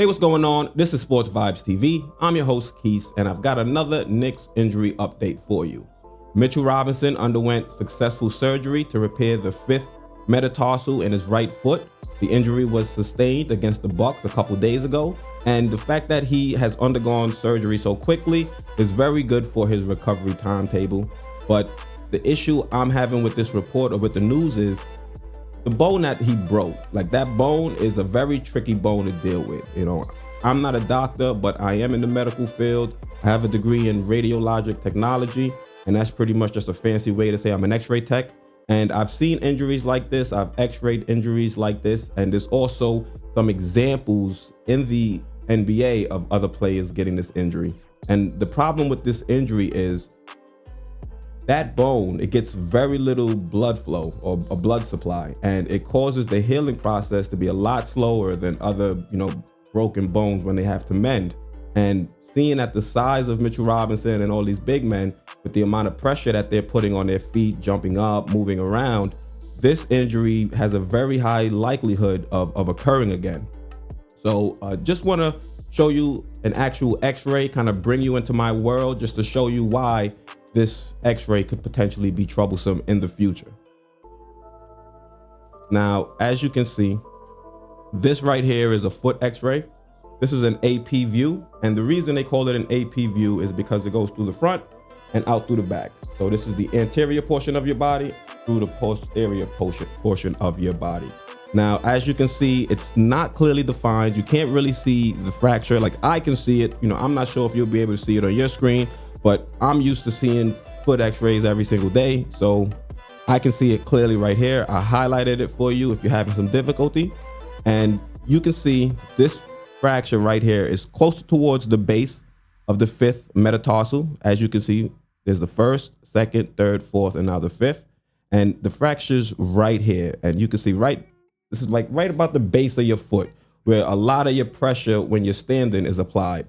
Hey, what's going on? This is SportsVibes TV. I'm your host, Quis, and I've got another Knicks injury update for you. Mitchell Robinson underwent successful surgery to repair the 5th metatarsal in his right foot. The injury was sustained against the Bucks a couple days ago, and the fact that he has undergone surgery so quickly is very good for his recovery timetable. But the issue I'm having with this report or with the news is the bone that he broke. Like, that bone is a very tricky bone to deal with. You know, I'm not a doctor, but I am in the medical field. I have a degree in radiologic technology, and that's pretty much just a fancy way to say I'm an x-ray tech. And I've seen injuries like this. I've x-rayed injuries like this. And there's also some examples in the NBA of other players getting this injury. And the problem with this injury is that bone, it gets very little blood flow or a blood supply, and it causes the healing process to be a lot slower than other, broken bones when they have to mend. And seeing at the size of Mitchell Robinson and all these big men, with the amount of pressure that they're putting on their feet, jumping up, moving around, this injury has a very high likelihood of occurring again. So just want to show you an actual x-ray, kind of bring you into my world just to show you why this x-ray could potentially be troublesome in the future. Now, as you can see, this right here is a foot x-ray. This is an AP view, and the reason they call it an AP view is because it goes through the front and out through the back. So this is the anterior portion of your body through the posterior portion of your body. Now, as you can see, it's not clearly defined. You can't really see the fracture. Like, I can see it. I'm not sure if you'll be able to see it on your screen, but I'm used to seeing foot x-rays every single day, so I can see it clearly right here. I highlighted it for you if you're having some difficulty, and you can see this fracture right here is closer towards the base of the 5th metatarsal. As you can see, there's the 1st, 2nd, 3rd, 4th, and now the 5th, and the fracture's right here. And you can see this is like right about the base of your foot, where a lot of your pressure when you're standing is applied.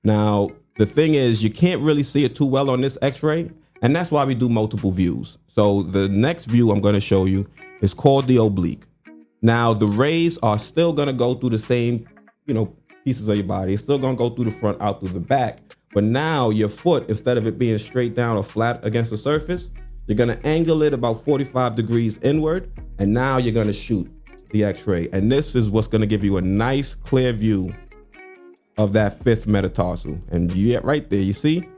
Now, the thing is, you can't really see it too well on this x-ray, and that's why we do multiple views. So the next view I'm going to show you is called the oblique. Now, the rays are still going to go through the same, pieces of your body. It's still going to go through the front, out through the back. But now your foot, instead of it being straight down or flat against the surface, you're going to angle it about 45 degrees inward, and now you're going to shoot the x-ray. And this is what's going to give you a nice, clear view of that 5th metatarsal. And you get right there, you see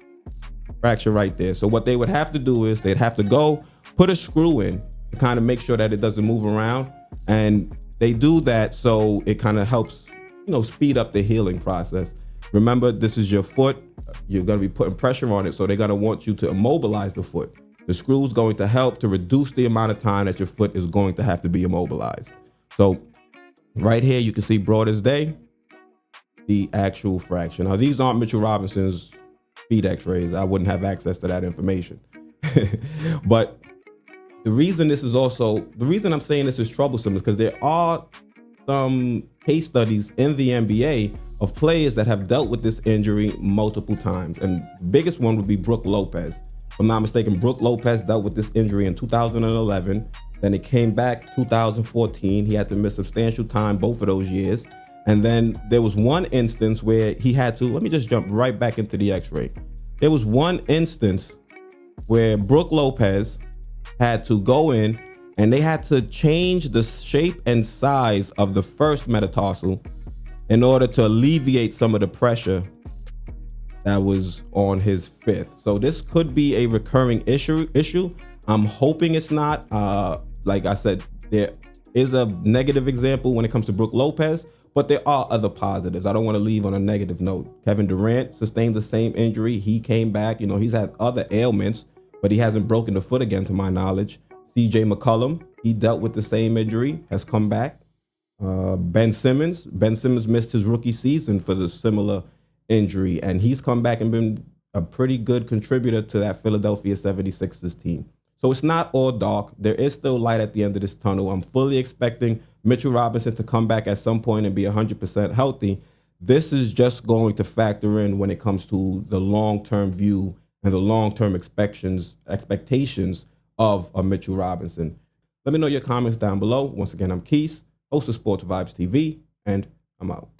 fracture right there. So what they would have to do is they'd have to go put a screw in to kind of make sure that it doesn't move around, and they do that so it kind of helps speed up the healing process. Remember, this is your foot. You're going to be putting pressure on it, so they're going to want you to immobilize the foot. The screw is going to help to reduce the amount of time that your foot is going to have to be immobilized. So right here you can see broad as day the actual fracture. Now, these aren't Mitchell Robinson's feet x-rays. I wouldn't have access to that information. But the reason I'm saying this is troublesome is because there are some case studies in the NBA of players that have dealt with this injury multiple times. And the biggest one would be Brook Lopez. If I'm not mistaken, Brook Lopez dealt with this injury in 2011. Then it came back 2014. He had to miss substantial time both of those years. And then there was one instance where he had to, let me just jump right back into the x-ray. There was one instance where Brook Lopez had to go in and they had to change the shape and size of the 1st metatarsal in order to alleviate some of the pressure that was on his 5th. So this could be a recurring issue. I'm hoping it's not. Like I said, there is a negative example when it comes to Brook Lopez, but there are other positives. I don't want to leave on a negative note. Kevin Durant sustained the same injury. He came back. He's had other ailments, but he hasn't broken the foot again, to my knowledge. CJ McCollum, he dealt with the same injury, has come back. Ben Simmons missed his rookie season for the similar injury, and he's come back and been a pretty good contributor to that Philadelphia 76ers team. So it's not all dark. There is still light at the end of this tunnel. I'm fully expecting Mitchell Robinson to come back at some point and be 100% healthy. This is just going to factor in when it comes to the long-term view and the long-term expectations of a Mitchell Robinson. Let me know your comments down below. Once again, I'm Quis, host of SportsVibes TV, and I'm out.